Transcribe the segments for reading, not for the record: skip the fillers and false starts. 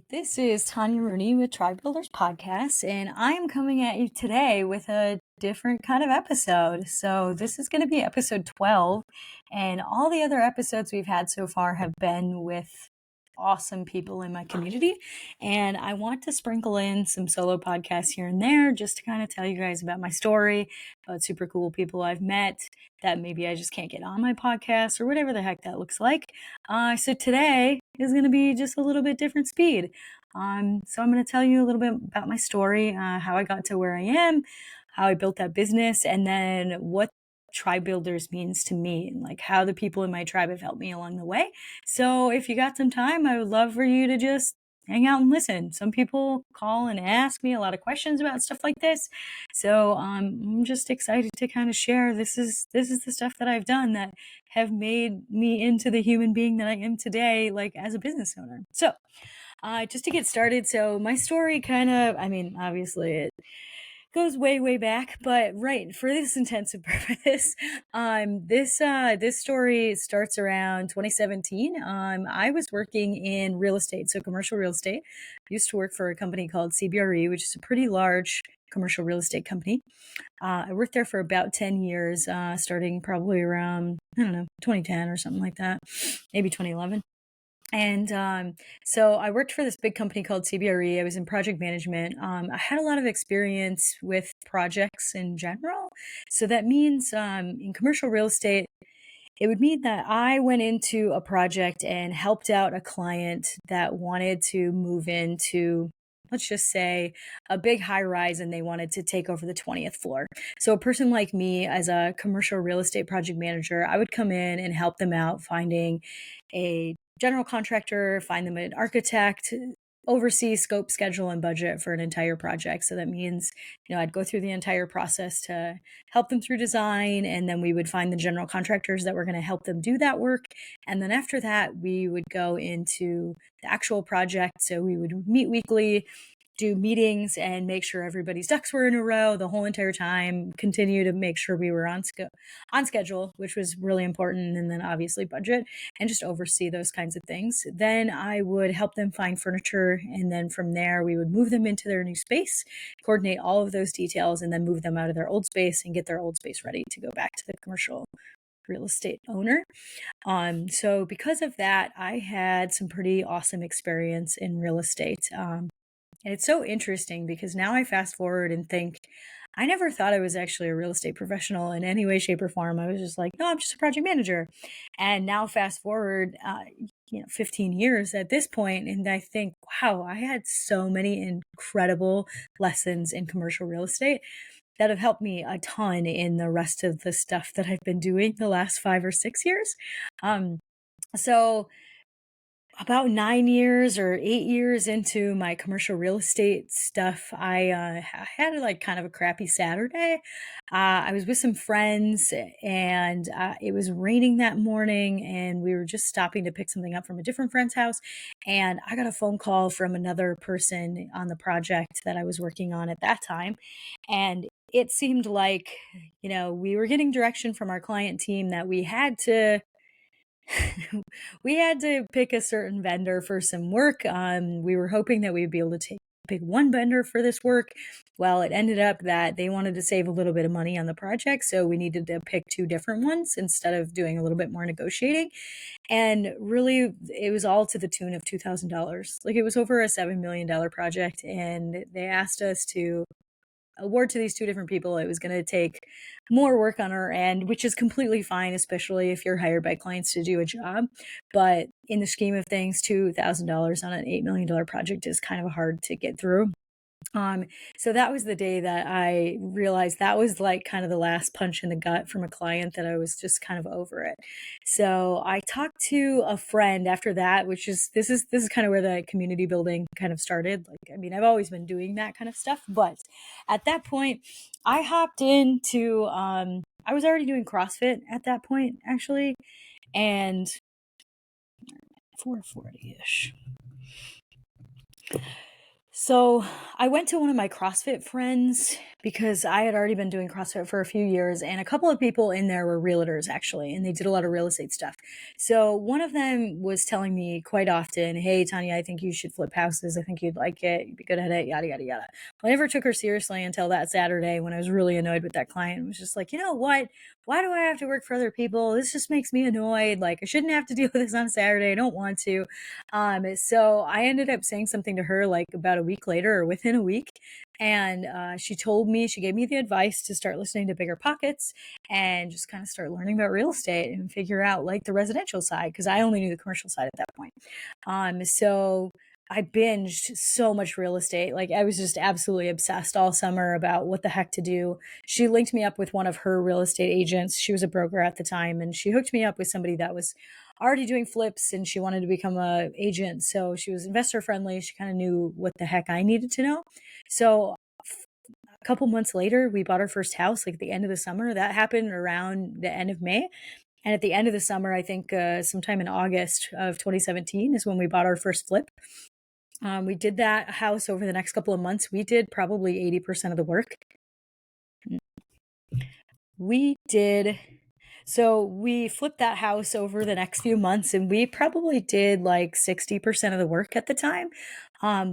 This is Tanya Rooney with Tribe Builders Podcast, and I am coming at you today with a different kind of episode. So, this is going to be episode 12, and all the other episodes we've had so far have been with awesome people in my community. And I want to sprinkle in some solo podcasts here and there just to kind of tell you guys about my story, about super cool people I've met that maybe I just can't get on my podcast or whatever the heck that looks like. So today is going to be just a little bit different speed. So I'm going to tell you a little bit about my story, how I got to where I am, how I built that business, and then what tribe builders means to me, and like how the people in my tribe have helped me along the way. So if you got some time, I would love for you to just hang out and listen. Some people call and ask me a lot of questions about stuff like this. So I'm just excited to kind of share. This is the stuff that I've done that have made me into the human being that I am today, like as a business owner. So just to get started, so my story kind of, obviously it goes way back, but right, for this intensive purpose, this story starts around 2017. I was working in real estate, so commercial real estate. I used to work for a company called CBRE, which is a pretty large commercial real estate company. I worked there for about 10 years, starting probably around, 2010 or something like that, maybe 2011. And so I worked for this big company called CBRE. I was in project management. I had a lot of experience with projects in general. So that means in commercial real estate, it would mean that I went into a project and helped out a client that wanted to move into, let's just say, a big high rise, and they wanted to take over the 20th floor. So a person like me, as a commercial real estate project manager, I would come in and help them out finding a general contractor, find them an architect, oversee scope, schedule, and budget for an entire project. So that means, I'd go through the entire process to help them through design, and then we would find the general contractors that were going to help them do that work. And then after that, we would go into the actual project. So we would meet weekly, do meetings, and make sure everybody's ducks were in a row the whole entire time, continue to make sure we were on schedule, which was really important, and then obviously budget, and just oversee those kinds of things. Then I would help them find furniture, and then from there we would move them into their new space, coordinate all of those details, and then move them out of their old space and get their old space ready to go back to the commercial real estate owner. So because of that, I had some pretty awesome experience in real estate. And it's so interesting because now I fast forward and think, I never thought I was actually a real estate professional in any way, shape, or form. I was just like, no, I'm just a project manager. And now fast forward, 15 years at this point, and I think, wow, I had so many incredible lessons in commercial real estate that have helped me a ton in the rest of the stuff that I've been doing the last 5 or 6 years. So about 9 years or 8 years into my commercial real estate stuff, I had like kind of a crappy Saturday. I was with some friends, and it was raining that morning, and we were just stopping to pick something up from a different friend's house. And I got a phone call from another person on the project that I was working on at that time. And it seemed like, we were getting direction from our client team that we had to we had to pick a certain vendor for some work. We were hoping that we'd be able to pick one vendor for this work. Well, it ended up that they wanted to save a little bit of money on the project, so we needed to pick two different ones instead of doing a little bit more negotiating. And really, it was all to the tune of $2,000. Like, it was over a $7 million project, and they asked us to award to these two different people. It was going to take more work on our end, which is completely fine, especially if you're hired by clients to do a job. But in the scheme of things, $2,000 on an $8 million project is kind of hard to get through. So that was the day that I realized that was like kind of the last punch in the gut from a client, that I was just kind of over it. So I talked to a friend after that, which is, this is kind of where the community building kind of started. Like, I've always been doing that kind of stuff, but at that point I hopped into, I was already doing CrossFit at that point, actually, and 440-ish. So I went to one of my CrossFit friends because I had already been doing CrossFit for a few years, and a couple of people in there were realtors actually, and they did a lot of real estate stuff. So one of them was telling me quite often, "Hey, Tanya, I think you should flip houses. I think you'd like it. You'd be good at it, yada, yada, yada." I never took her seriously until that Saturday when I was really annoyed with that client. It was just like, you know what? Why do I have to work for other people? This just makes me annoyed. Like, I shouldn't have to deal with this on Saturday. I don't want to. So I ended up saying something to her like about a week later or within a week. And she gave me the advice to start listening to Bigger Pockets and just kind of start learning about real estate and figure out like the residential side, because I only knew the commercial side at that point. So I binged so much real estate. Like, I was just absolutely obsessed all summer about what the heck to do. She linked me up with one of her real estate agents. She was a broker at the time, and she hooked me up with somebody that was already doing flips, and she wanted to become a agent. So she was investor friendly. She kind of knew what the heck I needed to know. So a couple months later, we bought our first house, like at the end of the summer. That happened around the end of May. And at the end of the summer, I think sometime in August of 2017 is when we bought our first flip. We did that house over the next couple of months. We did probably 80% of the work. So we flipped that house over the next few months, and we probably did like 60% of the work at the time.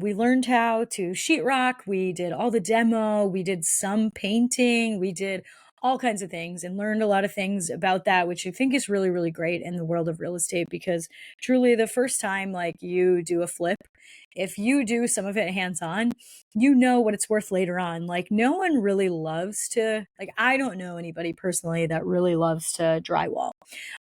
We learned how to sheetrock. We did all the demo. We did some painting. We did all kinds of things and learned a lot of things about that, which I think is really, really great in the world of real estate, because truly the first time like you do a flip, if you do some of it hands-on, you know what it's worth later on. Like, no one really loves to, like, I don't know anybody personally that really loves to drywall.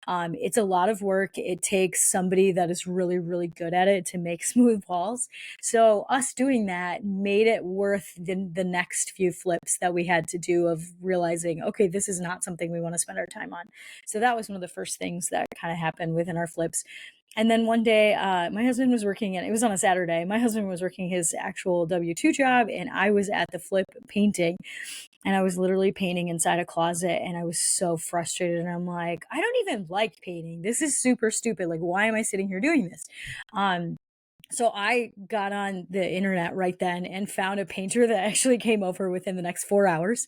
It's a lot of work. It takes somebody that is really, really good at it to make smooth walls. So us doing that made it worth the next few flips that we had to do, of realizing, okay, this is not something we want to spend our time on. So that was one of the first things that kind of happened within our flips. And then one day, my husband was working, and it was on a Saturday. My husband was working his actual W-2 job, and I was at the flip painting. And I was literally painting inside a closet, and I was so frustrated. And I'm like, I don't even like painting. This is super stupid. Like, why am I sitting here doing this? So I got on the internet right then and found a painter that actually came over within the next 4 hours.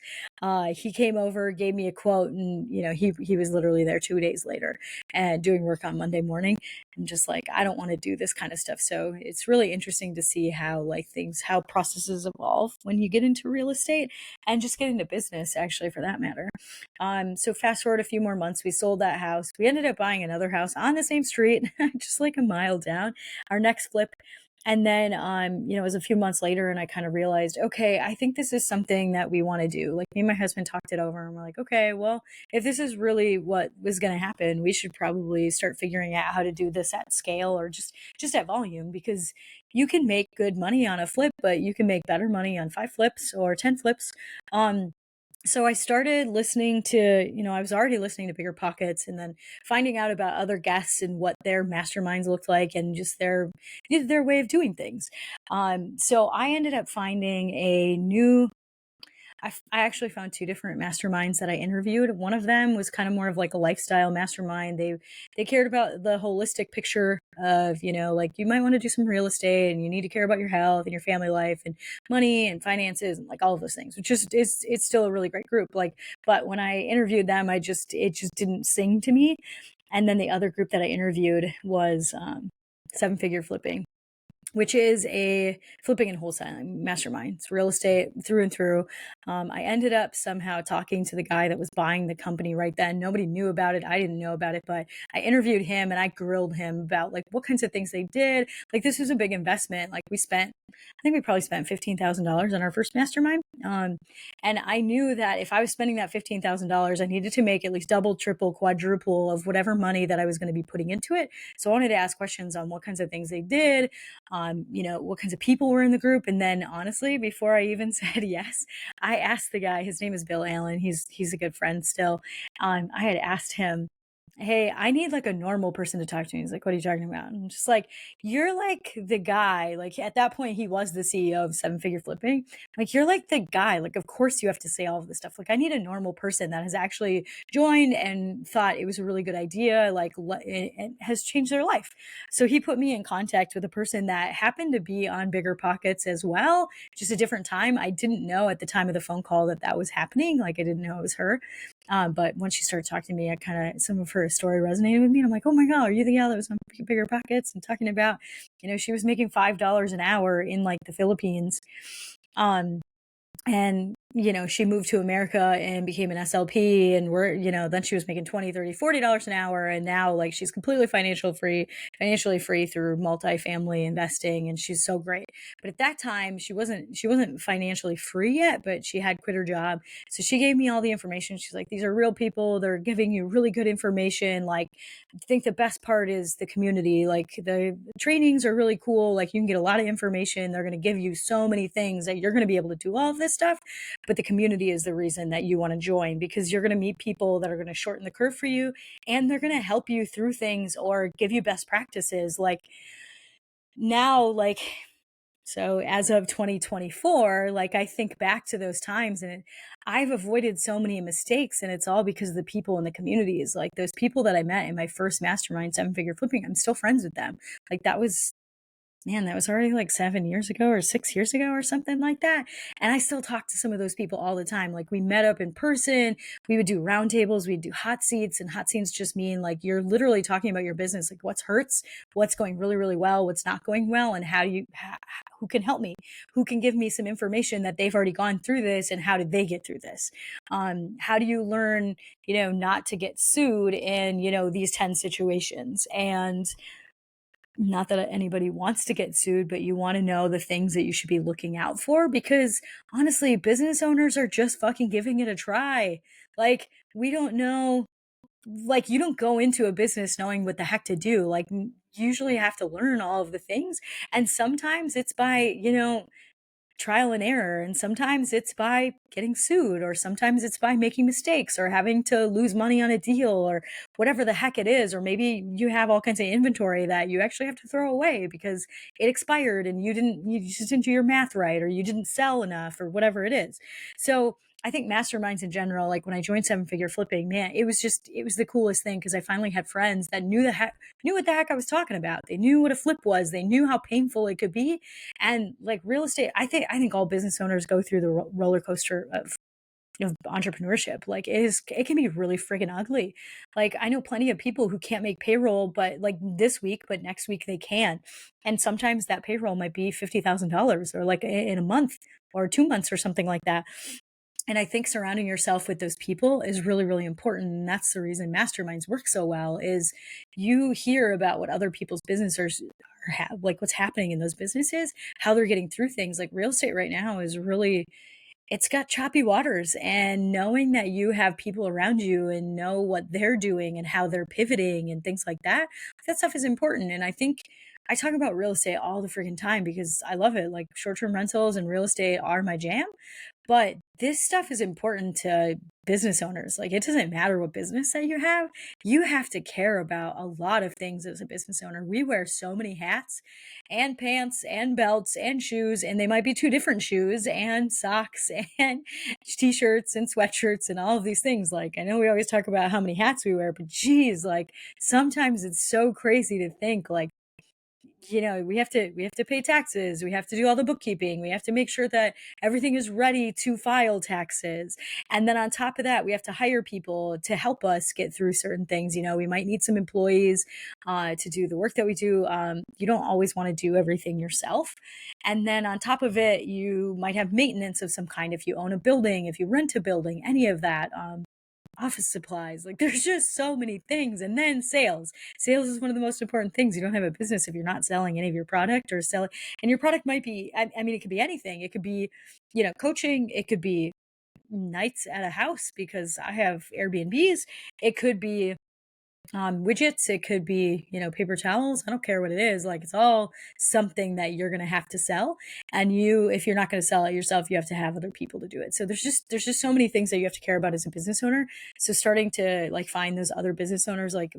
He came over, gave me a quote, and he was literally there 2 days later and doing work on Monday morning. I'm just like, I don't want to do this kind of stuff. So it's really interesting to see how how processes evolve when you get into real estate and just get into business, actually, for that matter. So fast forward a few more months, we sold that house. We ended up buying another house on the same street, just like a mile down. Our next flip. And then, it was a few months later, and I kind of realized, okay, I think this is something that we want to do. Like, me and my husband talked it over, and we're like, okay, well, if this is really what was going to happen, we should probably start figuring out how to do this at scale, or just at volume, because you can make good money on a flip, but you can make better money on 5 flips or 10 flips. So I started listening to, I was already listening to Bigger Pockets, and then finding out about other guests and what their masterminds looked like, and just their way of doing things. So I ended up finding I actually found 2 different masterminds that I interviewed. One of them was kind of more of like a lifestyle mastermind. They cared about the holistic picture of, like, you might want to do some real estate, and you need to care about your health and your family life and money and finances and like all of those things, which it's still a really great group. Like, but when I interviewed them, it just didn't sing to me. And then the other group that I interviewed was 7-figure flipping, which is a flipping and wholesaling mastermind. It's real estate through and through. I ended up somehow talking to the guy that was buying the company right then. Nobody knew about it. I didn't know about it, but I interviewed him, and I grilled him about like what kinds of things they did. Like, this was a big investment. Like, I think we probably spent $15,000 on our first mastermind. And I knew that if I was spending that $15,000, I needed to make at least double, triple, quadruple of whatever money that I was going to be putting into it. So I wanted to ask questions on what kinds of things they did, what kinds of people were in the group. And then, honestly, before I even said yes, I asked the guy, his name is Bill Allen. He's a good friend still. I had asked him, hey, I need like a normal person to talk to me. He's like, what are you talking about? And I'm just like, you're like the guy, like at that point, he was the CEO of Seven Figure Flipping. Like, you're like the guy, like, of course you have to say all of this stuff. Like, I need a normal person that has actually joined and thought it was a really good idea, like, and has changed their life. So he put me in contact with a person that happened to be on Bigger Pockets as well, just a different time. I didn't know at the time of the phone call that that was happening. Like, I didn't know it was her. But once she started talking to me, I kind of, some of her story resonated with me. And I'm like, oh my God, are you the gal that was on Bigger Pockets and talking about, she was making $5 an hour in like the Philippines. Um, and she moved to America and became an SLP, and then she was making 20, 30, $40 an hour, and now like she's completely financially free through multifamily investing, and she's so great. But at that time she wasn't financially free yet, but she had quit her job. So she gave me all the information. She's like, these are real people, they're giving you really good information. Like, I think the best part is the community. Like, the trainings are really cool. Like, you can get a lot of information. They're going to give you so many things that you're going to be able to do all of this stuff. But the community is the reason that you want to join, because you're going to meet people that are going to shorten the curve for you, and they're going to help you through things or give you best practices. Like, now, like, so as of 2024, like, I think back to those times, and I've avoided so many mistakes, and it's all because of the people in the communities. Like, those people that I met in my first mastermind, Seven Figure Flipping, I'm still friends with them. Like, that was already like 7 years ago or 6 years ago or something like that. And I still talk to some of those people all the time. Like, we met up in person, we would do roundtables, we'd do hot seats, and hot seats just mean like you're literally talking about your business, like what hurts, what's going really, really well, what's not going well, and who can help me, who can give me some information that they've already gone through this, and how did they get through this? How do you learn, not to get sued in, these 10 situations? And not that anybody wants to get sued, but you want to know the things that you should be looking out for, because honestly, business owners are just fucking giving it a try. Like, we don't know, like, you don't go into a business knowing what the heck to do. Like, you usually have to learn all of the things. And sometimes it's by, trial and error, and sometimes it's by getting sued, or sometimes it's by making mistakes or having to lose money on a deal, or whatever the heck it is. Or maybe you have all kinds of inventory that you actually have to throw away because it expired and you just didn't do your math right, or you didn't sell enough, or whatever it is. So I think masterminds in general, like when I joined Seven Figure Flipping, man, it was the coolest thing, because I finally had friends that knew what the heck I was talking about. They knew what a flip was. They knew how painful it could be. And like, real estate, I think all business owners go through the roller coaster of entrepreneurship. Like, it can be really friggin' ugly. Like, I know plenty of people who can't make payroll, but like this week, but next week they can. And sometimes that payroll might be $50,000, or like in a month or 2 months or something like that. And I think surrounding yourself with those people is really, really important. And that's the reason masterminds work so well, is you hear about what other people's businesses have, like what's happening in those businesses, how they're getting through things. Like, real estate right now is really, it's got choppy waters, and knowing that you have people around you and know what they're doing and how they're pivoting and things like that stuff is important. And I think I talk about real estate all the freaking time because I love it. Like, short-term rentals and real estate are my jam. But this stuff is important to business owners. Like, it doesn't matter what business that you have to care about a lot of things as a business owner. We wear so many hats and pants and belts and shoes, and they might be two different shoes and socks and t-shirts and sweatshirts and all of these things. Like, I know we always talk about how many hats we wear, but geez, like, sometimes it's so crazy to think, like, we have to pay taxes, we have to do all the bookkeeping, we have to make sure that everything is ready to file taxes, and then on top of that, we have to hire people to help us get through certain things. We might need some employees to do the work that we do. You don't always want to do everything yourself. And then on top of it, you might have maintenance of some kind if you own a building, if you rent a building, any of that. Office supplies. Like, there's just so many things. And then sales is one of the most important things. You don't have a business if you're not selling any of your product, or selling, and your product might be, I mean, it could be anything. It could be, coaching. It could be nights at a house, because I have Airbnbs. It could be widgets. It could be, paper towels. I don't care what it is. Like, it's all something that you're going to have to sell. And if you're not going to sell it yourself, you have to have other people to do it. So there's just so many things that you have to care about as a business owner. So starting to like find those other business owners, like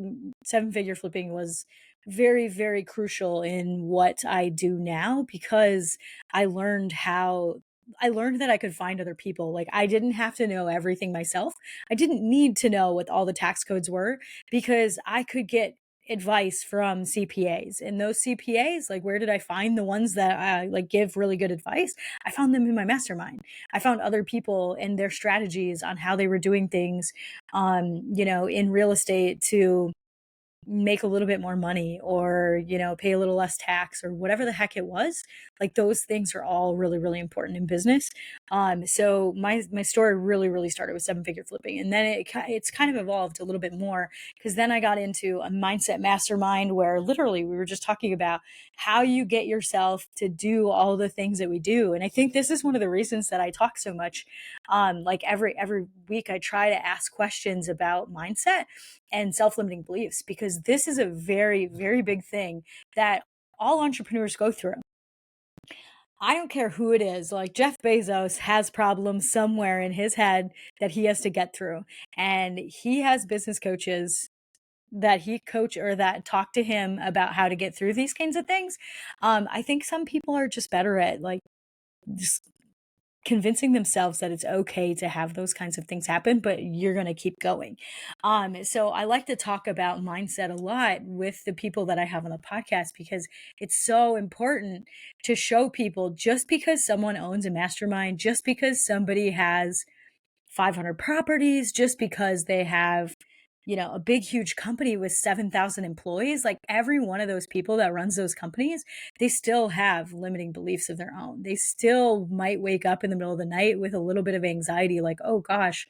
7-figure flipping was very, very crucial in what I do now, because I learned that I could find other people. Like, I didn't have to know everything myself. I didn't need to know what all the tax codes were, because I could get advice from CPAs. And those CPAs, like, where did I find the ones that like give really good advice? I found them in my mastermind. I found other people and their strategies on how they were doing things, in real estate to make a little bit more money, or pay a little less tax, or whatever the heck it was. Like, those things are all really, really important in business. So my story really, really started with 7-figure flipping, and then it's kind of evolved a little bit more, because then I got into a mindset mastermind where literally we were just talking about how you get yourself to do all the things that we do. And I think this is one of the reasons that I talk so much. Like, every week I try to ask questions about mindset and self-limiting beliefs, because this is a very, very big thing that all entrepreneurs go through. I don't care who it is. Like, Jeff Bezos has problems somewhere in his head that he has to get through. And he has business coaches that he coach or that talk to him about how to get through these kinds of things. I think some people are just better at like just convincing themselves that it's okay to have those kinds of things happen, but you're going to keep going. So I like to talk about mindset a lot with the people that I have on the podcast, because it's so important to show people, just because someone owns a mastermind, just because somebody has 500 properties, just because they have, a big, huge company with 7,000 employees, like, every one of those people that runs those companies, they still have limiting beliefs of their own. They still might wake up in the middle of the night with a little bit of anxiety, like, oh gosh,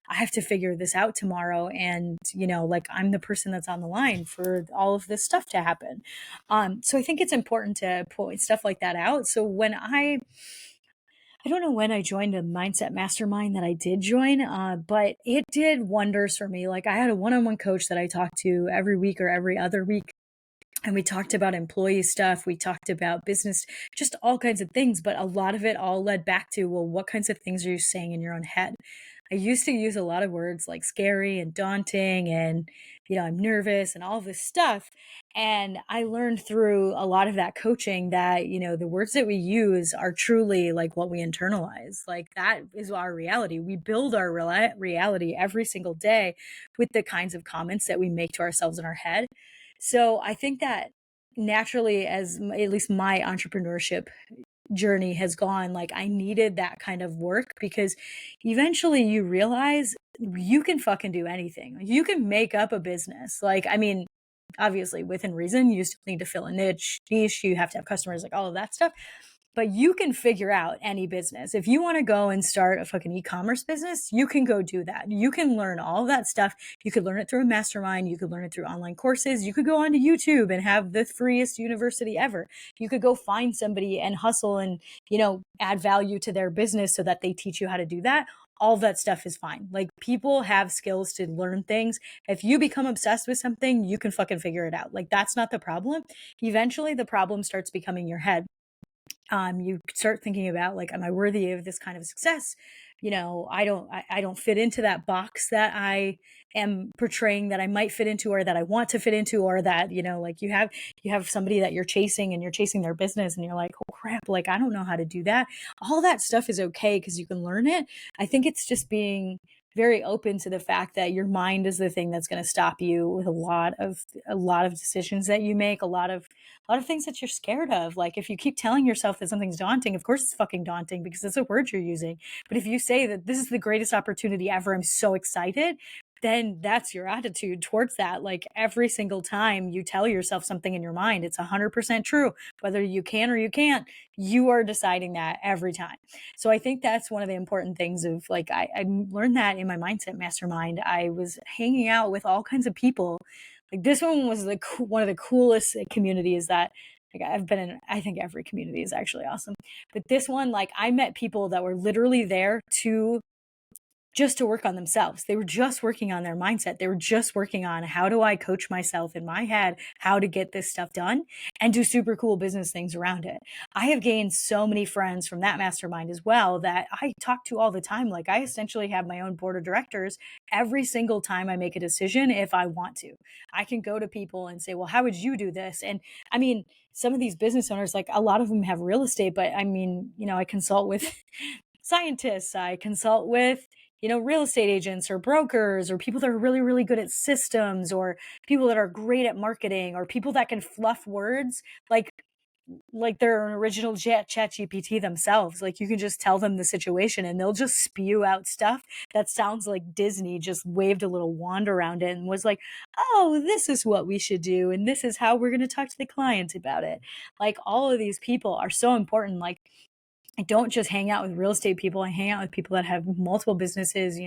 I have to figure this out tomorrow. And, like, I'm the person that's on the line for all of this stuff to happen. So I think it's important to point stuff like that out. So I don't know when I joined a mindset mastermind that I did join, but it did wonders for me. Like, I had a one-on-one coach that I talked to every week or every other week. And we talked about employee stuff. We talked about business, just all kinds of things. But a lot of it all led back to, well, what kinds of things are you saying in your own head? I used to use a lot of words like scary and daunting and, I'm nervous and all this stuff. And I learned through a lot of that coaching that, the words that we use are truly like what we internalize. Like, that is our reality. We build our reality every single day with the kinds of comments that we make to ourselves in our head. So I think that naturally, as at least my entrepreneurship journey has gone, like, I needed that kind of work, because eventually you realize you can fucking do anything. You can make up a business. Like, I mean, obviously within reason, you still need to fill a niche, you have to have customers, like all of that stuff. But you can figure out any business. If you want to go and start a fucking e-commerce business, you can go do that. You can learn all of that stuff. You could learn it through a mastermind. You could learn it through online courses. You could go onto YouTube and have the freest university ever. You could go find somebody and hustle and, add value to their business so that they teach you how to do that. All that stuff is fine. Like, people have skills to learn things. If you become obsessed with something, you can fucking figure it out. Like, that's not the problem. Eventually the problem starts becoming your head. You start thinking about, like, am I worthy of this kind of success? I don't fit into that box that I am portraying that I might fit into, or that I want to fit into, or that, like, you have somebody that you're chasing and you're chasing their business and you're like, oh crap, like, I don't know how to do that. All that stuff is okay, because you can learn it. I think it's just being very open to the fact that your mind is the thing that's going to stop you with a lot of decisions that you make, a lot of things that you're scared of. Like, if you keep telling yourself that something's daunting, of course it's fucking daunting, because it's a word you're using. But if you say that this is the greatest opportunity ever, I'm so excited, then that's your attitude towards that. Like, every single time you tell yourself something in your mind, it's 100% true. Whether you can or you can't, you are deciding that every time. So I think that's one of the important things of, like, I learned that in my mindset mastermind. I was hanging out with all kinds of people. Like, this one was one of the coolest communities that, like, I've been in. I think every community is actually awesome. But this one, like, I met people that were literally there to just to work on themselves. They were just working on their mindset. They were just working on, how do I coach myself in my head, how to get this stuff done and do super cool business things around it. I have gained so many friends from that mastermind as well that I talk to all the time. Like, I essentially have my own board of directors every single time I make a decision. If I want to, I can go to people and say, well, how would you do this? And I mean, some of these business owners, like a lot of them have real estate, but I mean, I consult with scientists, I consult with, real estate agents or brokers or people that are really, really good at systems, or people that are great at marketing, or people that can fluff words like they're an original chat GPT themselves. Like, you can just tell them the situation and they'll just spew out stuff that sounds like Disney just waved a little wand around it and was like, oh, this is what we should do, and this is how we're going to talk to the client about it. Like, all of these people are so important. Like, I don't just hang out with real estate people. I hang out with people that have multiple businesses,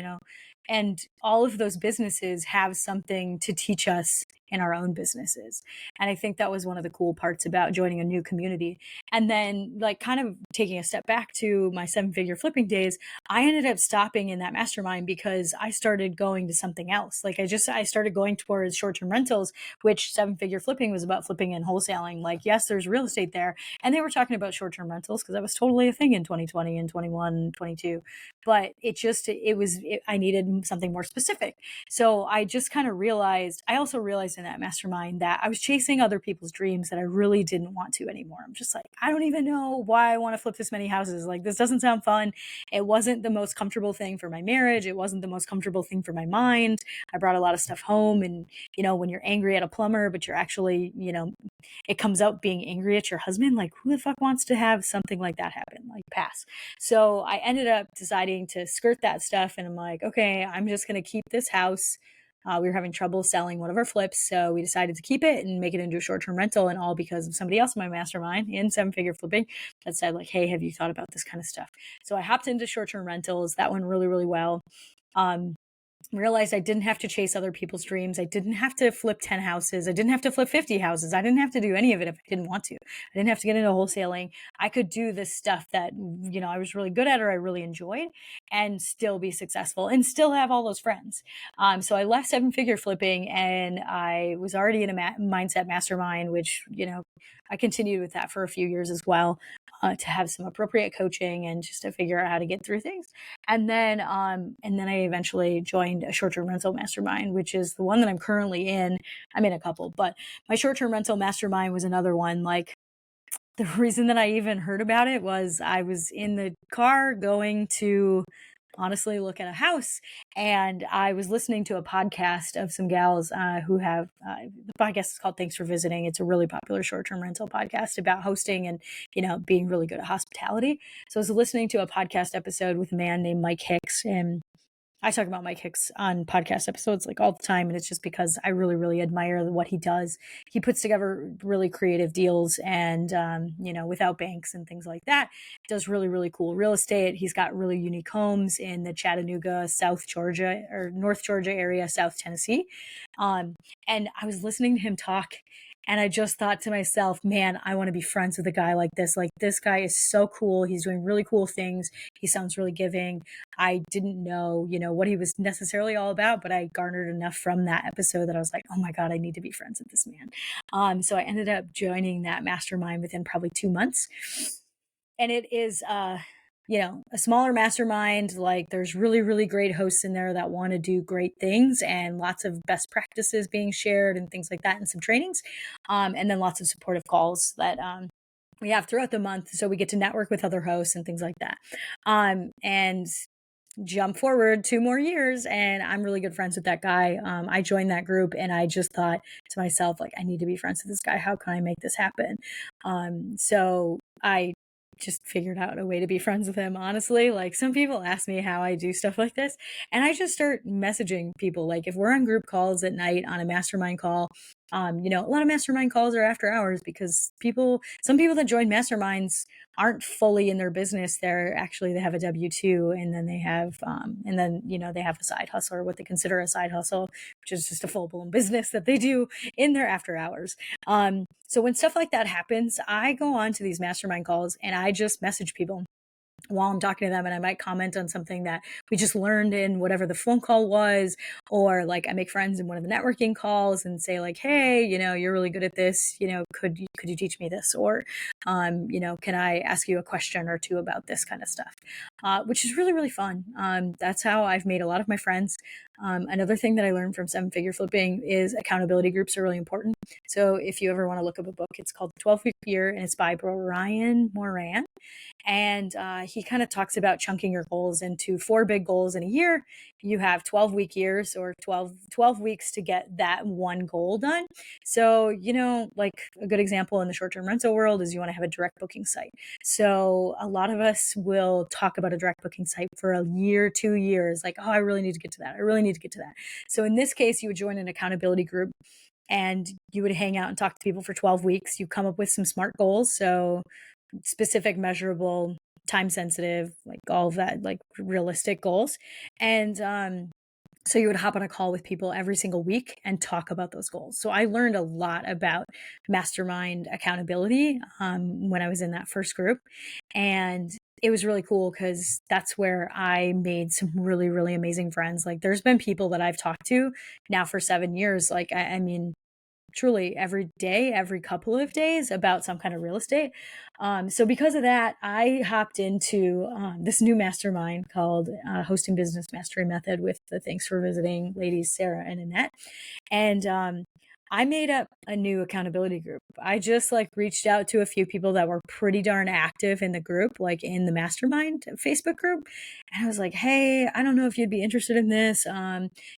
and all of those businesses have something to teach us in our own businesses. And I think that was one of the cool parts about joining a new community. And then, like, kind of taking a step back to my 7-figure flipping days, I ended up stopping in that mastermind because I started going to something else. Like, I started going towards short-term rentals, which 7-figure flipping was about flipping and wholesaling. Like, yes, there's real estate there. And they were talking about short-term rentals because that was totally a thing in 2020 and 21, 22. But I needed something more specific. So I just kind of realized, I also realized in that mastermind that I was chasing other people's dreams that I really didn't want to anymore. I'm just like, I don't even know why I want to flip this many houses. Like, this doesn't sound fun. It wasn't the most comfortable thing for my marriage. It wasn't the most comfortable thing for my mind. I brought a lot of stuff home, and, when you're angry at a plumber, but you're actually, it comes out being angry at your husband. Like, who the fuck wants to have something like that happen? Like, pass. So I ended up deciding to skirt that stuff. And I'm like, okay, I'm just going to keep this house. We were having trouble selling one of our flips. So we decided to keep it and make it into a short-term rental, and all because of somebody else in my mastermind in 7-figure flipping that said, like, hey, have you thought about this kind of stuff? So I hopped into short-term rentals. That went really, really well. Realized I didn't have to chase other people's dreams. I didn't have to flip 10 houses. I didn't have to flip 50 houses. I didn't have to do any of it if I didn't want to. I didn't have to get into wholesaling. I could do this stuff that, I was really good at or I really enjoyed, and still be successful and still have all those friends. So I left 7-figure flipping, and I was already in a mindset mastermind, which, I continued with that for a few years as well, to have some appropriate coaching and just to figure out how to get through things. And then I eventually joined a short-term rental mastermind, which is the one that I'm currently in. I'm in a couple, but my short-term rental mastermind was another one. Like, the reason that I even heard about it was I was in the car going to honestly look at a house, and I was listening to a podcast of some gals who have the podcast is called Thanks for Visiting. It's a really popular short-term rental podcast about hosting and, being really good at hospitality. So I was listening to a podcast episode with a man named Mike Hicks, and I talk about Mike Hicks on podcast episodes like all the time. And it's just because I really, really admire what he does. He puts together really creative deals and, without banks and things like that, does really, really cool real estate. He's got really unique homes in the Chattanooga, South Georgia or North Georgia area, South Tennessee. And I was listening to him talk, and I just thought to myself, man, I want to be friends with a guy like this. Like, this guy is so cool. He's doing really cool things. He sounds really giving. I didn't know, what he was necessarily all about, but I garnered enough from that episode that I was like, oh my God, I need to be friends with this man. So I ended up joining that mastermind within probably 2 months. And it is, a smaller mastermind. Like, there's really, really great hosts in there that want to do great things, and lots of best practices being shared and things like that, and some trainings. And then lots of supportive calls that, we have throughout the month. So we get to network with other hosts and things like that. And jump forward 2 more years, and I'm really good friends with that guy. I joined that group, and I just thought to myself, like, I need to be friends with this guy. How can I make this happen? So I just figured out a way to be friends with him, honestly. Like, some people ask me how I do stuff like this, and I just start messaging people. Like, if we're on group calls at night on a mastermind call, a lot of mastermind calls are after hours because some people that join masterminds aren't fully in their business. They have a W-2, and then they have, they have a side hustle, or what they consider a side hustle, which is just a full-blown business that they do in their after hours. So when stuff like that happens, I go on to these mastermind calls and I just message people. while I'm talking to them, and I might comment on something that we just learned in whatever the phone call was, or like I make friends in one of the networking calls and say like, hey, you're really good at this, could you teach me this? Or, can I ask you a question or two about this kind of stuff? Which is really, really fun. That's how I've made a lot of my friends. Another thing that I learned from seven figure flipping is accountability groups are really important. So if you ever want to look up a book, it's called The 12-Week Year, and it's by Brian Moran. And he kind of talks about chunking your goals into 4 big goals in a year. You have 12-week years, or 12 weeks to get that one goal done. So, like a good example in the short-term rental world is you want to have a direct booking site. So a lot of us will talk about a direct booking site for a year, 2 years, like, oh, I really need to get to that. I really need to get to that. So in this case, you would join an accountability group and you would hang out and talk to people for 12 weeks. You come up with some SMART goals. So specific, measurable, time sensitive, like all of that, like realistic goals. And so you would hop on a call with people every single week and talk about those goals. So I learned a lot about mastermind accountability when I was in that first group. And it was really cool because that's where I made some really, really amazing friends. Like there's been people that I've talked to now for 7 years. Like, I mean, truly every day, every couple of days about some kind of real estate. So because of that, I hopped into this new mastermind called Hosting Business Mastery Method with the Thanks for Visiting ladies, Sarah and Annette. And I made up a new accountability group. I just like reached out to a few people that were pretty darn active in the group, like in the mastermind Facebook group. And I was like, hey, I don't know if you'd be interested in this.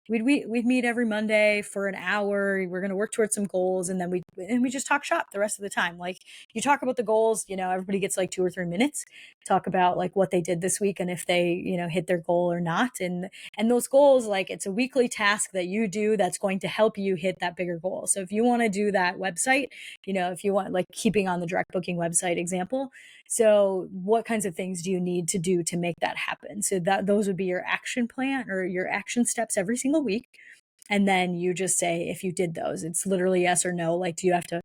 We'd meet every Monday for an hour. We're going to work towards some goals. And then we just talk shop the rest of the time. Like you talk about the goals, everybody gets like 2 or 3 minutes, talk about like what they did this week and if they, hit their goal or not. And those goals, like it's a weekly task that you do that's going to help you hit that bigger goal. So if you want to do that website, if you want, like keeping on the direct booking website example, so what kinds of things do you need to do to make that happen? So that those would be your action plan or your action steps every single week. And then you just say, if you did those, it's literally yes or no. Like, do you have to,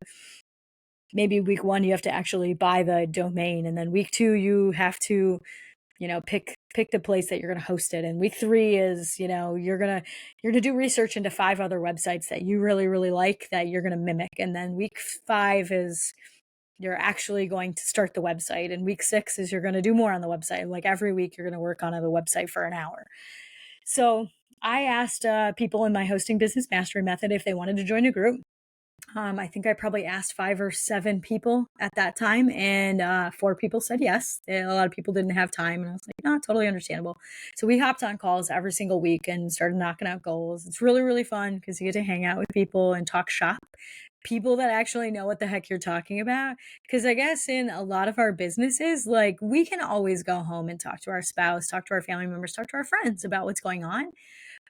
maybe week 1, you have to actually buy the domain. And then week 2, you have to, pick the place that you're going to host it. And week 3 is, you're going to do research into 5 other websites that you really, really like that you're going to mimic. And then week 5 is you're actually going to start the website. And week 6 is you're going to do more on the website. Like every week you're going to work on the website for an hour. So I asked people in my Hosting Business Mastery Method if they wanted to join a group. I think I probably asked 5 or 7 people at that time, and 4 people said yes. A lot of people didn't have time, and I was like, no, totally understandable. So we hopped on calls every single week and started knocking out goals. It's really, really fun because you get to hang out with people and talk shop. People that actually know what the heck you're talking about. Because I guess in a lot of our businesses, like we can always go home and talk to our spouse, talk to our family members, talk to our friends about what's going on.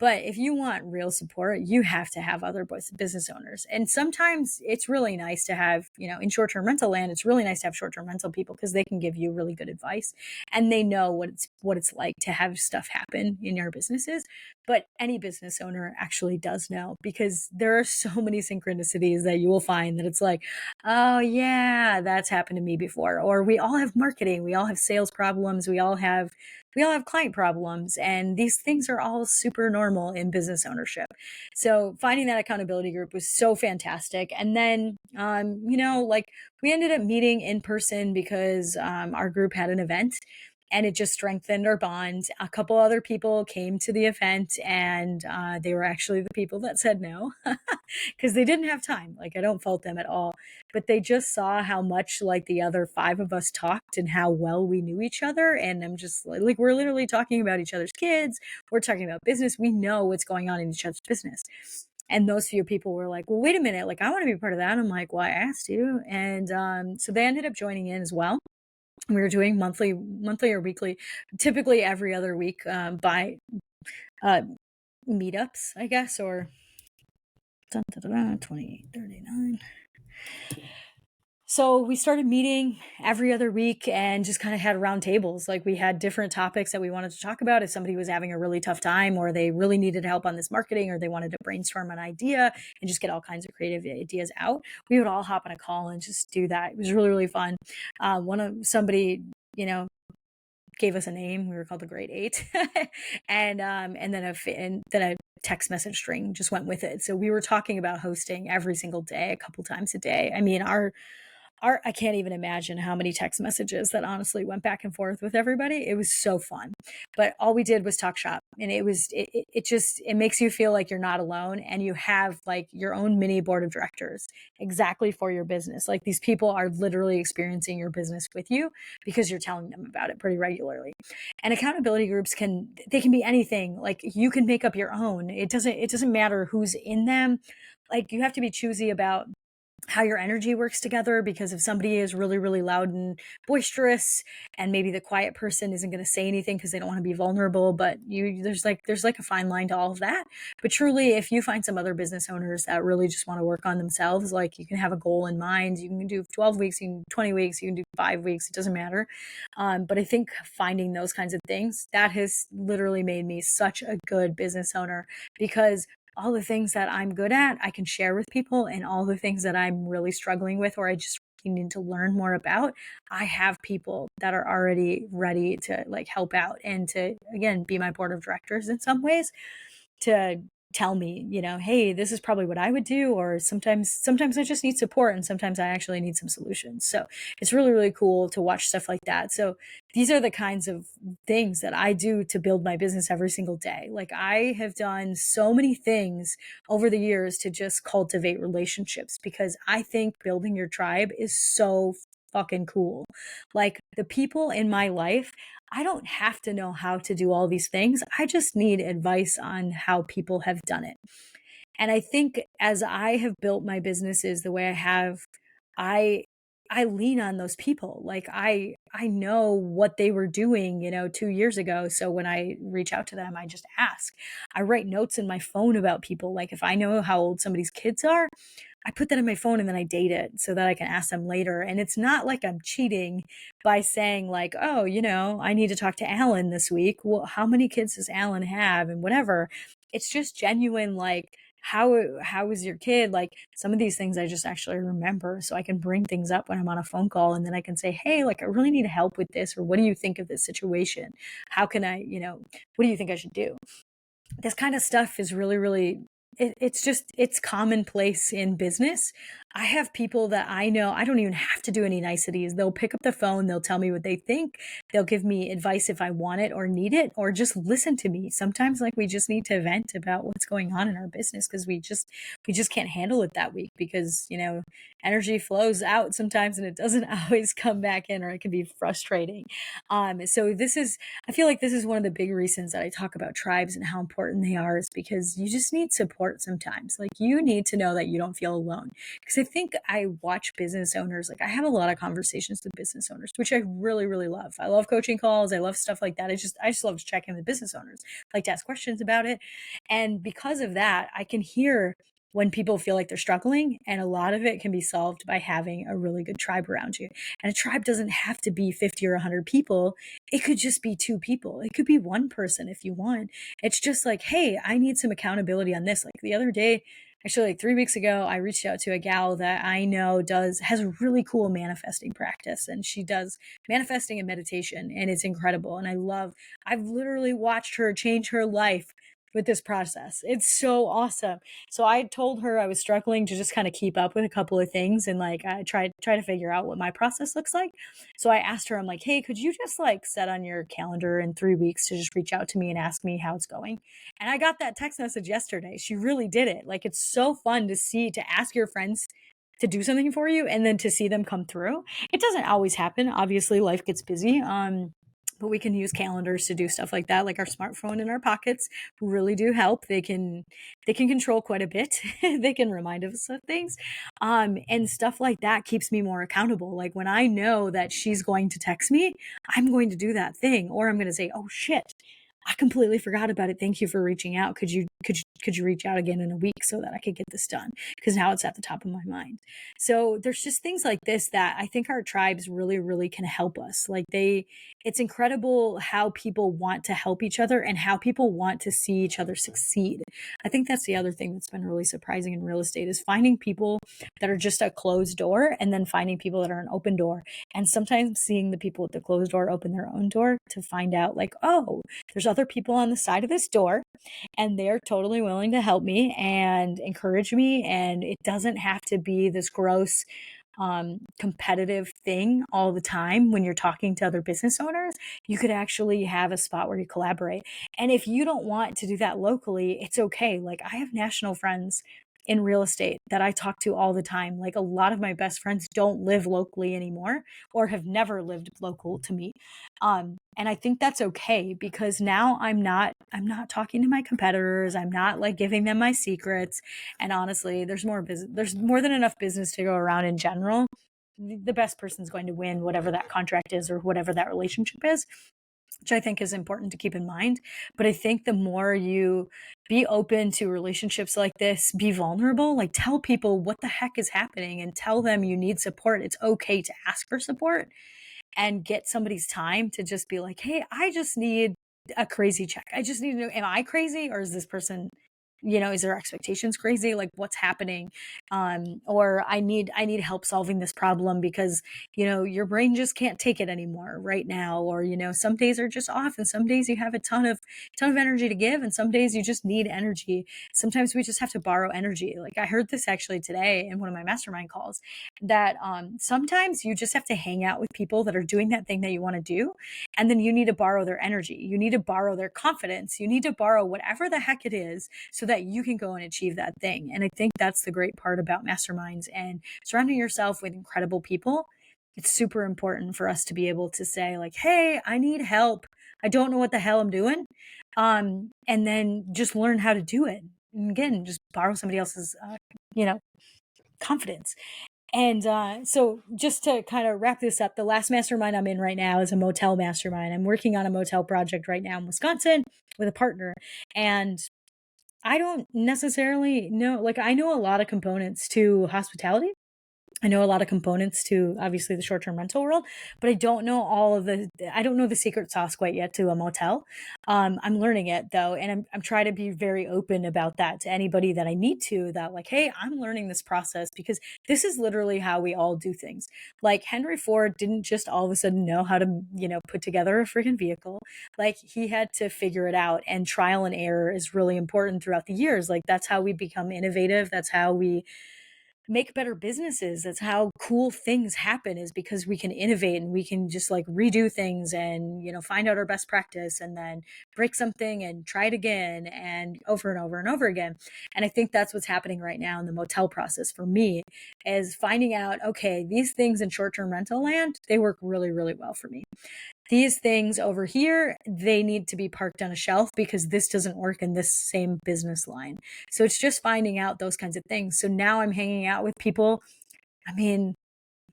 But if you want real support, you have to have other business owners. And sometimes it's really nice to have, in short-term rental land, it's really nice to have short-term rental people because they can give you really good advice and they know what it's like to have stuff happen in your businesses. But any business owner actually does know because there are so many synchronicities that you will find that it's like, oh yeah, that's happened to me before. Or we all have marketing, we all have sales problems, we all have client problems, and these things are all super normal in business ownership. So finding that accountability group was so fantastic. And then, like we ended up meeting in person because our group had an event and it just strengthened our bond. A couple other people came to the event and they were actually the people that said no because they didn't have time. Like I don't fault them at all, but they just saw how much like the other 5 of us talked and how well we knew each other. And I'm just like we're literally talking about each other's kids. We're talking about business. We know what's going on in each other's business. And those few people were like, well, wait a minute, like I want to be part of that. I'm like, well, I asked you. And so they ended up joining in as well. We were doing monthly or weekly, typically every other week by meetups, I guess, or 2839. So we started meeting every other week and just kind of had round tables. Like we had different topics that we wanted to talk about. If somebody was having a really tough time or they really needed help on this marketing or they wanted to brainstorm an idea and just get all kinds of creative ideas out, we would all hop on a call and just do that. It was really, really fun. Somebody, gave us a name. We were called the Great Eight. And then a text message string just went with it. So we were talking about hosting every single day, a couple times a day. I mean, I can't even imagine how many text messages that honestly went back and forth with everybody. It was so fun. But all we did was talk shop. And it makes you feel like you're not alone, and you have like your own mini board of directors exactly for your business. Like, these people are literally experiencing your business with you because you're telling them about it pretty regularly. And accountability groups can be anything. Like, you can make up your own. It doesn't matter who's in them. Like, you have to be choosy about how your energy works together, because if somebody is really, really loud and boisterous, and maybe the quiet person isn't going to say anything because they don't want to be vulnerable, but there's like a fine line to all of that. But truly, if you find some other business owners that really just want to work on themselves, like, you can have a goal in mind. You can do 12 weeks, you can do 20 weeks, you can do 5 weeks, it doesn't matter. But I think finding those kinds of things, that has literally made me such a good business owner, because all the things that I'm good at, I can share with people, and all the things that I'm really struggling with, or I just need to learn more about, I have people that are already ready to like help out, and to, again, be my board of directors in some ways, to tell me, hey, this is probably what I would do. Or sometimes I just need support, and sometimes I actually need some solutions. So it's really, really cool to watch stuff like that. So these are the kinds of things that I do to build my business every single day. Like, I have done so many things over the years to just cultivate relationships, because I think building your tribe is so fucking cool. Like, the people in my life, I don't have to know how to do all these things. I just need advice on how people have done it. And I think as I have built my businesses the way I have, I I lean on those people. Like, I know what they were doing, 2 years ago. So when I reach out to them, I just ask. I write notes in my phone about people. Like, if I know how old somebody's kids are, I put that in my phone and then I date it so that I can ask them later. And it's not like I'm cheating by saying, like, oh, I need to talk to Alan this week. Well, how many kids does Alan have, and whatever. It's just genuine, like, how is your kid? Like, some of these things I just actually remember, so I can bring things up when I'm on a phone call, and then I can say, hey, like, I really need help with this, or what do you think of this situation? How can I, what do you think I should do? This kind of stuff is really, really, it's commonplace in business. I have people that I know, I don't even have to do any niceties. They'll pick up the phone, they'll tell me what they think, they'll give me advice if I want it or need it, or just listen to me. Sometimes, like, we just need to vent about what's going on in our business, because we just can't handle it that week, because energy flows out sometimes and it doesn't always come back in, or it can be frustrating. So I feel like this is one of the big reasons that I talk about tribes and how important they are, is because you just need support sometimes. Like, you need to know that you don't feel alone. Because I think I watch business owners, like, I have a lot of conversations with business owners, which I really, really love. I love coaching calls. I love stuff like that. I just love to check in with business owners, I like to ask questions about it. And because of that, I can hear when people feel like they're struggling, and a lot of it can be solved by having a really good tribe around you. And a tribe doesn't have to be 50 or 100 people. It could just be 2 people. It could be 1 person if you want. It's just like, hey, I need some accountability on this. Like, the other day, actually, like 3 weeks ago, I reached out to a gal that I know has a really cool manifesting practice, and she does manifesting and meditation, and it's incredible. And I've literally watched her change her life with this process. It's so awesome. So I told her I was struggling to just kind of keep up with a couple of things, and like, I try to figure out what my process looks like. So I asked her, I'm like, hey, could you just like set on your calendar in 3 weeks to just reach out to me and ask me how it's going? And I got that text message yesterday. She really did it. Like, it's so fun to ask your friends to do something for you, and then to see them come through. It doesn't always happen. Obviously, life gets busy. But we can use calendars to do stuff like that. Like, our smartphone in our pockets really do help. They can control quite a bit. They can remind us of things. And stuff like that keeps me more accountable. Like, when I know that she's going to text me, I'm going to do that thing, or I'm going to say, oh shit, I completely forgot about it. Thank you for reaching out. Could you could you reach out again in a week so that I could get this done? Because now it's at the top of my mind. So there's just things like this that I think our tribes really, really can help us. Like it's incredible how people want to help each other and how people want to see each other succeed. I think that's the other thing that's been really surprising in real estate is finding people that are just a closed door and then finding people that are an open door. And sometimes seeing the people at the closed door open their own door to find out like, oh, there's other people on the side of this door and they're totally willing to help me and encourage me. And it doesn't have to be this gross competitive thing all the time when you're talking to other business owners. You could actually have a spot where you collaborate. And if you don't want to do that locally, it's okay. Like I have national friends in real estate that I talk to all the time. Like a lot of my best friends don't live locally anymore or have never lived local to me. And I think that's okay because now I'm not talking to my competitors. I'm not like giving them my secrets. And honestly, there's more than enough business to go around in general. The best person's going to win whatever that contract is or whatever that relationship is, which I think is important to keep in mind. But I think the more you be open to relationships like this, be vulnerable, like tell people what the heck is happening and tell them you need support. It's okay to ask for support and get somebody's time to just be like, hey, I just need a crazy check. I just need to know, am I crazy or is this person, is their expectations crazy? Like what's happening? Or I need help solving this problem because, your brain just can't take it anymore right now. Or, some days are just off and some days you have a ton of energy to give. And some days you just need energy. Sometimes we just have to borrow energy. Like I heard this actually today in one of my mastermind calls that, sometimes you just have to hang out with people that are doing that thing that you want to do. And then you need to borrow their energy. You need to borrow their confidence. You need to borrow whatever the heck it is so that you can go and achieve that thing. And I think that's the great part about masterminds and surrounding yourself with incredible people. It's super important for us to be able to say like, hey, I need help. I don't know what the hell I'm doing. And then just learn how to do it. And again, just borrow somebody else's, confidence. And so just to kind of wrap this up, the last mastermind I'm in right now is a motel mastermind. I'm working on a motel project right now in Wisconsin with a partner. And I don't necessarily know, like I know a lot of components to hospitality. I know a lot of components to obviously the short-term rental world, but I don't know I don't know the secret sauce quite yet to a motel. I'm learning it though. And I'm trying to be very open about that to anybody that I need to, that like, hey, I'm learning this process because this is literally how we all do things. Like Henry Ford didn't just all of a sudden know how to, put together a freaking vehicle. Like he had to figure it out, and trial and error is really important throughout the years. Like that's how we become innovative. That's how we make better businesses. That's how cool things happen, is because we can innovate and we can just like redo things and, find out our best practice and then break something and try it again and over and over and over again. And I think that's what's happening right now in the motel process for me, is finding out, okay, these things in short-term rental land, they work really, really well for me. These things over here, they need to be parked on a shelf because this doesn't work in this same business line. So it's just finding out those kinds of things. So now I'm hanging out with people. I mean,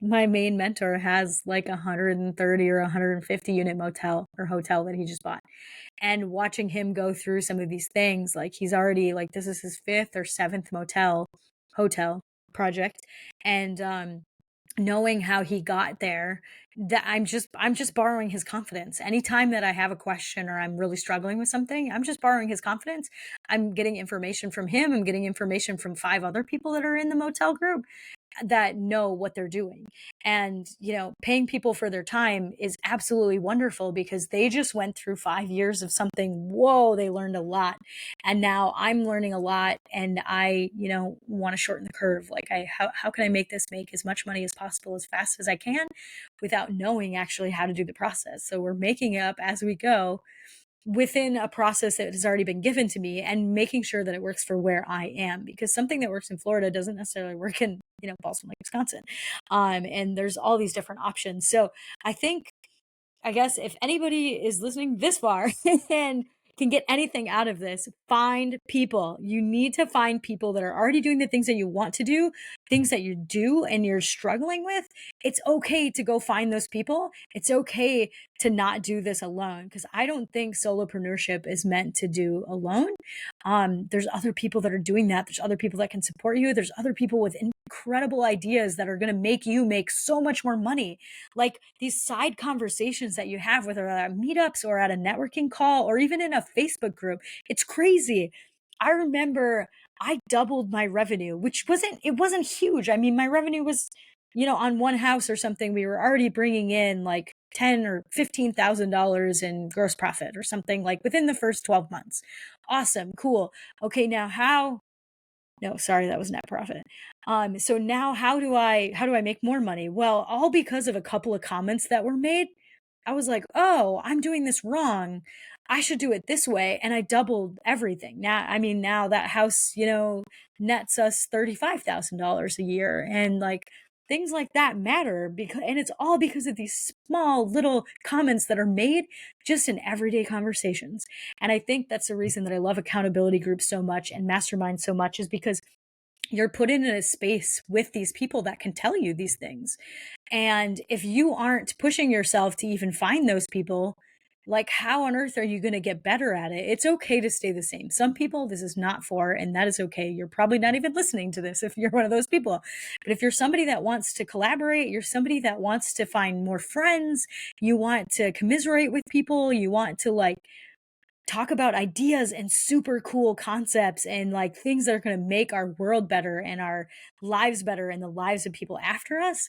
my main mentor has like 130 or 150 unit motel or hotel that he just bought. And watching him go through some of these things, like he's already like, this is his 5th or 7th hotel project. And knowing how he got there, that I'm just borrowing his confidence. Anytime that I have a question or I'm really struggling with something, I'm just borrowing his confidence. I'm getting information from him. I'm getting information from 5 other people that are in the motel group that know what they're doing. And, paying people for their time is absolutely wonderful because they just went through 5 years of something. Whoa, they learned a lot. And now I'm learning a lot, and I, want to shorten the curve. Like how can I make this make as much money as possible as fast as I can without knowing actually how to do the process? So we're making up as we go within a process that has already been given to me, and making sure that it works for where I am, because something that works in Florida doesn't necessarily work in, Boston, like Wisconsin. And there's all these different options. So I guess if anybody is listening this far and can get anything out of this, find people. You need to find people that are already doing the things that you want to do, things that you do and you're struggling with. It's okay to go find those people. It's okay to not do this alone, because I don't think solopreneurship is meant to do alone. There's other people that are doing that. There's other people that can support you. There's other people with incredible ideas that are going to make you make so much more money. Like these side conversations that you have, whether at meetups or at a networking call or even in a Facebook group, it's crazy. I remember I doubled my revenue, which wasn't huge. I mean, my revenue was, on one house or something, we were already bringing in like $10 or $15,000 in gross profit or something, like within the first 12 months. Awesome. Cool. Okay. Now no, sorry, that was net profit. So now how do I make more money? Well, all because of a couple of comments that were made. I was like, oh, I'm doing this wrong. I should do it this way. And I doubled everything. Now that house, nets us $35,000 a year. And like things like that matter, and it's all because of these small little comments that are made just in everyday conversations. And I think that's the reason that I love accountability groups so much and masterminds so much, is because you're put in a space with these people that can tell you these things. And if you aren't pushing yourself to even find those people, like how on earth are you going to get better at it? It's okay to stay the same. Some people this is not for, and that is okay. You're probably not even listening to this if you're one of those people. But if you're somebody that wants to collaborate, you're somebody that wants to find more friends, you want to commiserate with people, you want to like talk about ideas and super cool concepts and like things that are going to make our world better and our lives better and the lives of people after us,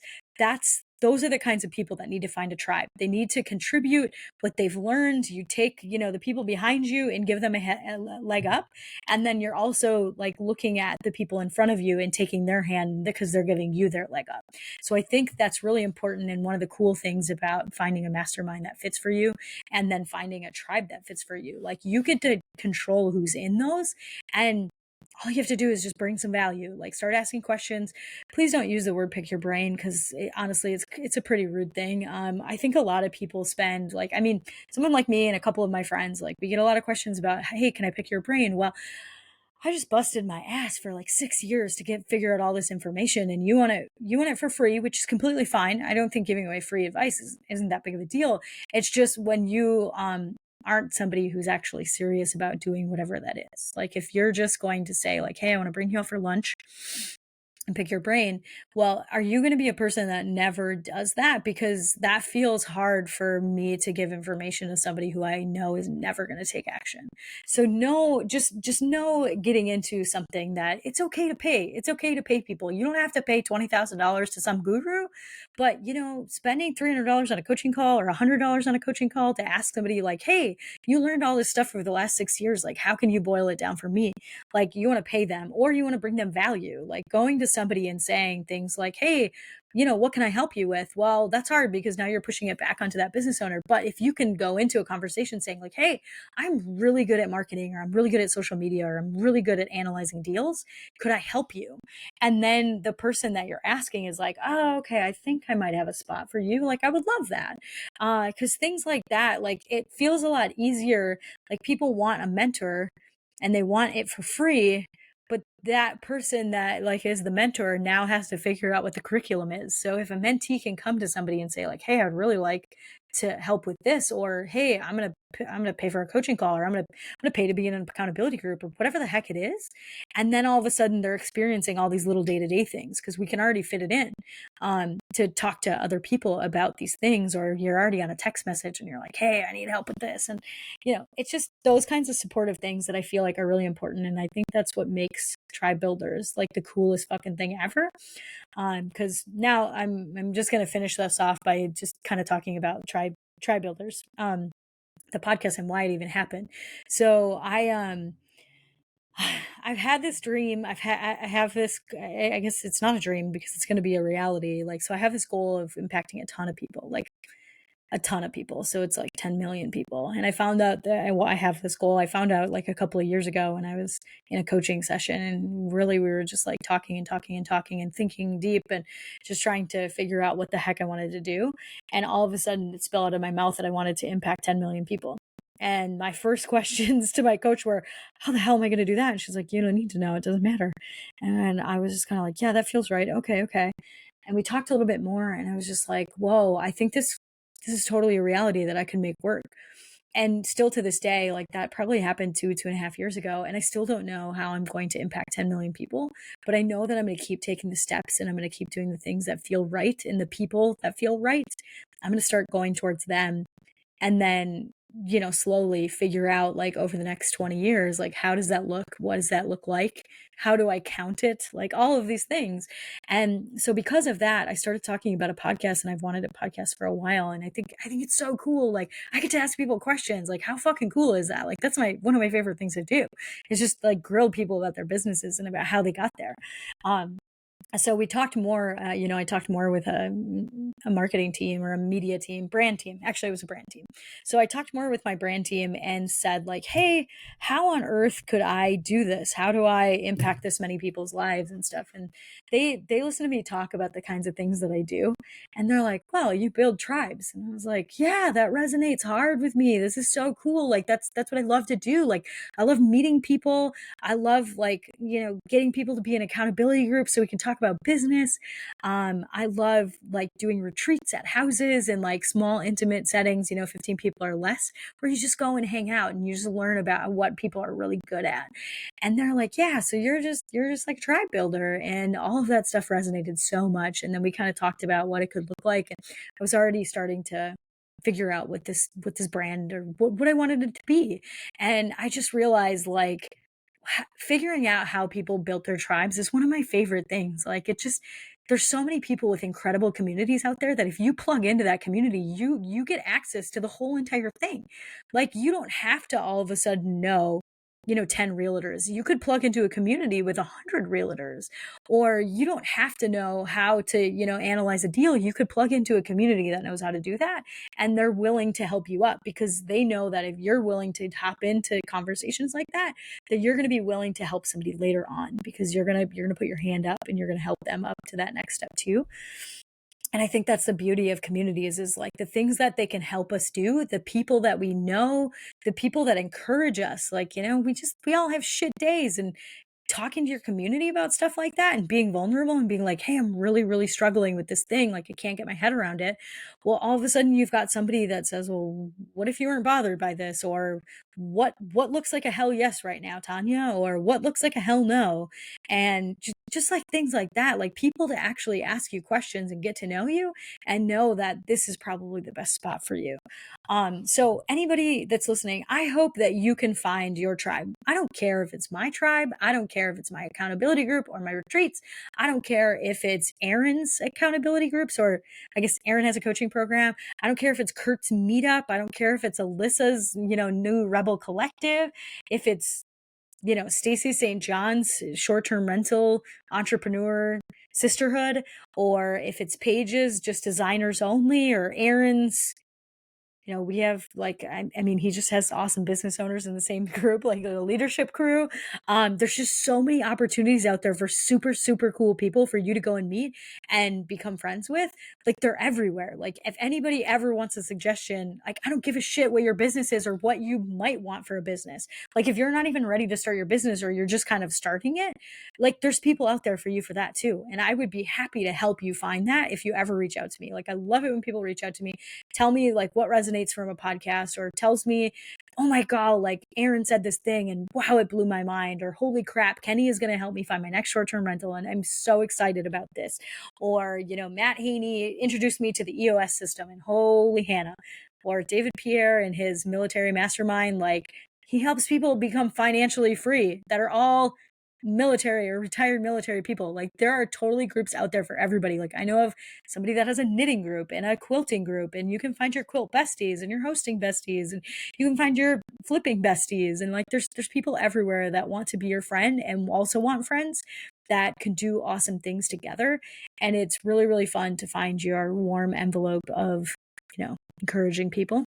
those are the kinds of people that need to find a tribe. They need to contribute what they've learned. You take, the people behind you and give them a leg up. And then you're also like looking at the people in front of you and taking their hand because they're giving you their leg up. So I think that's really important. And one of the cool things about finding a mastermind that fits for you and then finding a tribe that fits for you, like you get to control who's in those, and all you have to do is just bring some value, like start asking questions. Please don't use the word pick your brain, because honestly it's a pretty rude thing. I think a lot of people spend someone like me and a couple of my friends, like we get a lot of questions about, hey, can I pick your brain? Well, I just busted my ass for like 6 years to figure out all this information, and you want it for free, which is completely fine. I don't think giving away free advice isn't that big of a deal. It's just when you aren't somebody who's actually serious about doing whatever that is. Like if you're just going to say like, hey, I want to bring you out for lunch and pick your brain. Well, are you going to be a person that never does that? Because that feels hard for me to give information to somebody who I know is never going to take action. So no, just know getting into something that it's okay to pay. It's okay to pay people. You don't have to pay $20,000 to some guru, but spending $300 on a coaching call or $100 on a coaching call to ask somebody like, hey, you learned all this stuff for the last 6 years. Like, how can you boil it down for me? Like you want to pay them or you want to bring them value, like going to somebody and saying things like, hey, what can I help you with? Well, that's hard because now you're pushing it back onto that business owner. But if you can go into a conversation saying like, hey, I'm really good at marketing, or I'm really good at social media, or I'm really good at analyzing deals, could I help you? And then the person that you're asking is like, oh, okay, I think I might have a spot for you. Like, I would love that. Because things like that, like it feels a lot easier. Like people want a mentor and they want it for free, but that person that like is the mentor now has to figure out what the curriculum is. So if a mentee can come to somebody and say like, hey, I'd really like to help with this, or hey, I'm gonna pay for a coaching call, or I'm gonna pay to be in an accountability group, or whatever the heck it is, and then all of a sudden they're experiencing all these little day-to-day things because we can already fit it in to talk to other people about these things. Or you're already on a text message and you're like, hey, I need help with this, and it's just those kinds of supportive things that I feel like are really important. And I think that's what makes tribe builders like the coolest fucking thing ever. Because now I'm just going to finish this off by just kind of talking about tribe builders, the podcast and why it even happened. So I've had this dream. I have this, I guess it's not a dream because it's going to be a reality. Like, so I have this goal of impacting a ton of people, like a ton of people. So it's like 10 million people. And I found out that I have this goal. I found out like a couple of years ago when I was in a coaching session, and really we were just like talking and thinking deep and just trying to figure out what the heck I wanted to do. And all of a sudden it spilled out of my mouth that I wanted to impact 10 million people. And my first questions to my coach were, how the hell am I going to do that? And she's like, you don't need to know. It doesn't matter. And I was just kind of like, yeah, that feels right. Okay. Okay. And we talked a little bit more, and I was just like, whoa, I think this is totally a reality that I can make work. And still to this day, like that probably happened 2.5 years ago. And I still don't know how I'm going to impact 10 million people, but I know that I'm going to keep taking the steps, and I'm going to keep doing the things that feel right. And the people that feel right, I'm going to start going towards them. And then, slowly figure out, like, over the next 20 years, like, how does that look? What does that look like? How do I count it? Like, all of these things. And so because of that, I started talking about a podcast, and I've wanted a podcast for a while. And I think it's so cool. Like, I get to ask people questions. Like, how fucking cool is that? Like, that's one of my favorite things to do, is just like grill people about their businesses and about how they got there. So we talked more, I talked more with a marketing team or a media team, brand team. Actually, it was a brand team. So I talked more with my brand team and said, like, hey, how on earth could I do this? How do I impact this many people's lives and stuff? And they listen to me talk about the kinds of things that I do. And they're like, well, you build tribes. And I was like, yeah, that resonates hard with me. This is so cool. Like, that's what I love to do. Like, I love meeting people. I love, like, getting people to be in accountability groups so we can talk about business. I love, like, doing retreats at houses and, like, small intimate settings, 15 people or less, where you just go and hang out and you just learn about what people are really good at. And they're like, yeah, so you're just like a tribe builder. And all of that stuff resonated so much. And then we kind of talked about what it could look like. And I was already starting to figure out what this brand, or what I wanted it to be. And I just realized, like, figuring out how people built their tribes is one of my favorite things. Like, there's so many people with incredible communities out there that if you plug into that community, you get access to the whole entire thing. Like, you don't have to all of a sudden know 10 realtors. You could plug into a community with 100 realtors, or you don't have to know how to, analyze a deal. You could plug into a community that knows how to do that, and they're willing to help you up, because they know that if you're willing to hop into conversations like that you're going to be willing to help somebody later on, because you're going to put your hand up and you're going to help them up to that next step too. And I think that's the beauty of communities, is like the things that they can help us do, the people that we know, the people that encourage us. Like, we all have shit days, and talking to your community about stuff like that and being vulnerable and being like, hey, I'm really, really struggling with this thing. Like, I can't get my head around it. Well, all of a sudden you've got somebody that says, well, what if you weren't bothered by this? Or what looks like a hell yes right now, Tanya? Or what looks like a hell no? And just like things like that, like people to actually ask you questions and get to know you and know that this is probably the best spot for you. So anybody that's listening, I hope that you can find your tribe. I don't care if it's my tribe. I don't care if it's my accountability group or my retreats. I don't care if it's Aaron's accountability groups, or I guess Aaron has a coaching program. I don't care if it's Kurt's meetup. I don't care if it's Alyssa's, new Rebel Collective. If it's, Stacy St. John's short-term rental entrepreneur sisterhood, or if it's Paige's just designers only, or Aaron's, we have, like, I mean, he just has awesome business owners in the same group, like the leadership crew. There's just so many opportunities out there for super, super cool people for you to go and meet and become friends with. Like, they're everywhere. Like, if anybody ever wants a suggestion, like, I don't give a shit what your business is or what you might want for a business. Like, if you're not even ready to start your business, or you're just kind of starting it, like, there's people out there for you for that too. And I would be happy to help you find that if you ever reach out to me. Like, I love it when people reach out to me, tell me, like, what resonates from a podcast, or tells me, oh my God, like, Aaron said this thing and wow, it blew my mind, or holy crap, Kenny is going to help me find my next short-term rental and I'm so excited about this. Or, Matt Haney introduced me to the EOS system and holy Hannah. Or David Pierre and his military mastermind, like, he helps people become financially free that are all military or retired military people. Like, there are totally groups out there for everybody. Like, I know of somebody that has a knitting group and a quilting group, and you can find your quilt besties and your hosting besties, and you can find your flipping besties. And like, there's people everywhere that want to be your friend and also want friends that can do awesome things together. And it's really, really fun to find your warm envelope of, encouraging people.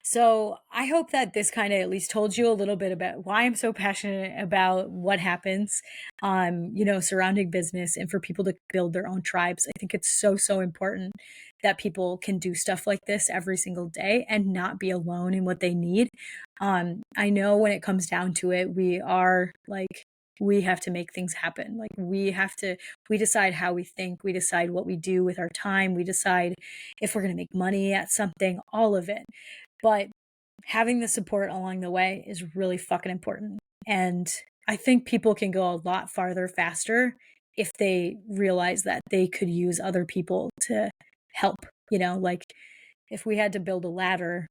So I hope that this kind of at least told you a little bit about why I'm so passionate about what happens, surrounding business and for people to build their own tribes. I think it's so, so important that people can do stuff like this every single day and not be alone in what they need. I know when it comes down to it, we have to make things happen. Like we decide how we think, we decide what we do with our time, we decide if we're going to make money at something, all of it. But having the support along the way is really fucking important. And I think people can go a lot farther faster if they realize that they could use other people to help. Like if we had to build a ladder,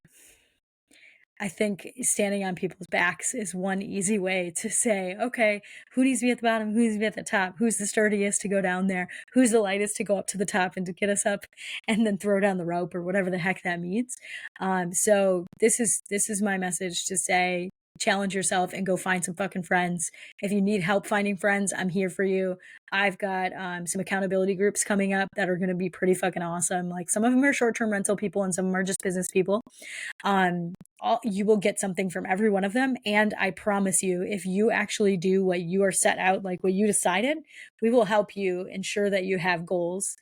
I think standing on people's backs is one easy way to say, okay, who needs to be at the bottom? Who needs to be at the top? Who's the sturdiest to go down there? Who's the lightest to go up to the top and to get us up and then throw down the rope or whatever the heck that means. So this is my message to say, challenge yourself and go find some fucking friends. If you need help finding friends, I'm here for you. I've got some accountability groups coming up that are going to be pretty fucking awesome. Like some of them are short-term rental people and some of them are just business people. You will get something from every one of them. And I promise you, if you actually do what you are set out, like what you decided, we will help you ensure that you have goals,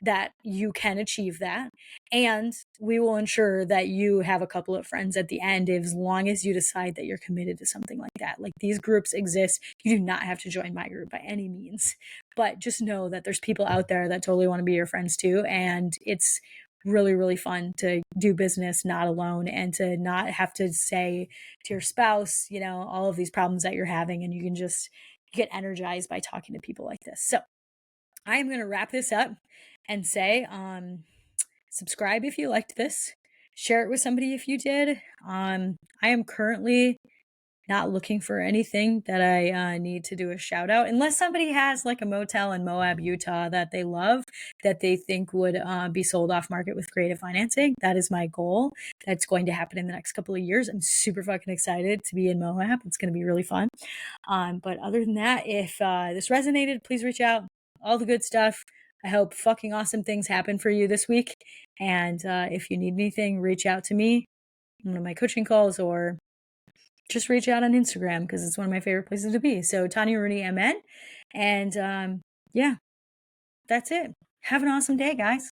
that you can achieve that. And we will ensure that you have a couple of friends at the end, as long as you decide that you're committed to something like that. Like these groups exist. You do not have to join my group by any means, but just know that there's people out there that totally want to be your friends too. And it's really, really fun to do business not alone and to not have to say to your spouse, all of these problems that you're having, and you can just get energized by talking to people like this. So I am going to wrap this up and say, subscribe if you liked this, share it with somebody if you did. I am currently not looking for anything that I need to do a shout out, unless somebody has like a motel in Moab, Utah that they love, that they think would be sold off market with creative financing. That is my goal. That's going to happen in the next couple of years. I'm super fucking excited to be in Moab. It's going to be really fun. But other than that, if this resonated, please reach out. All the good stuff. I hope fucking awesome things happen for you this week. And if you need anything, reach out to me on one of my coaching calls or just reach out on Instagram because it's one of my favorite places to be. So Tanya Rooney, MN. And yeah, that's it. Have an awesome day, guys.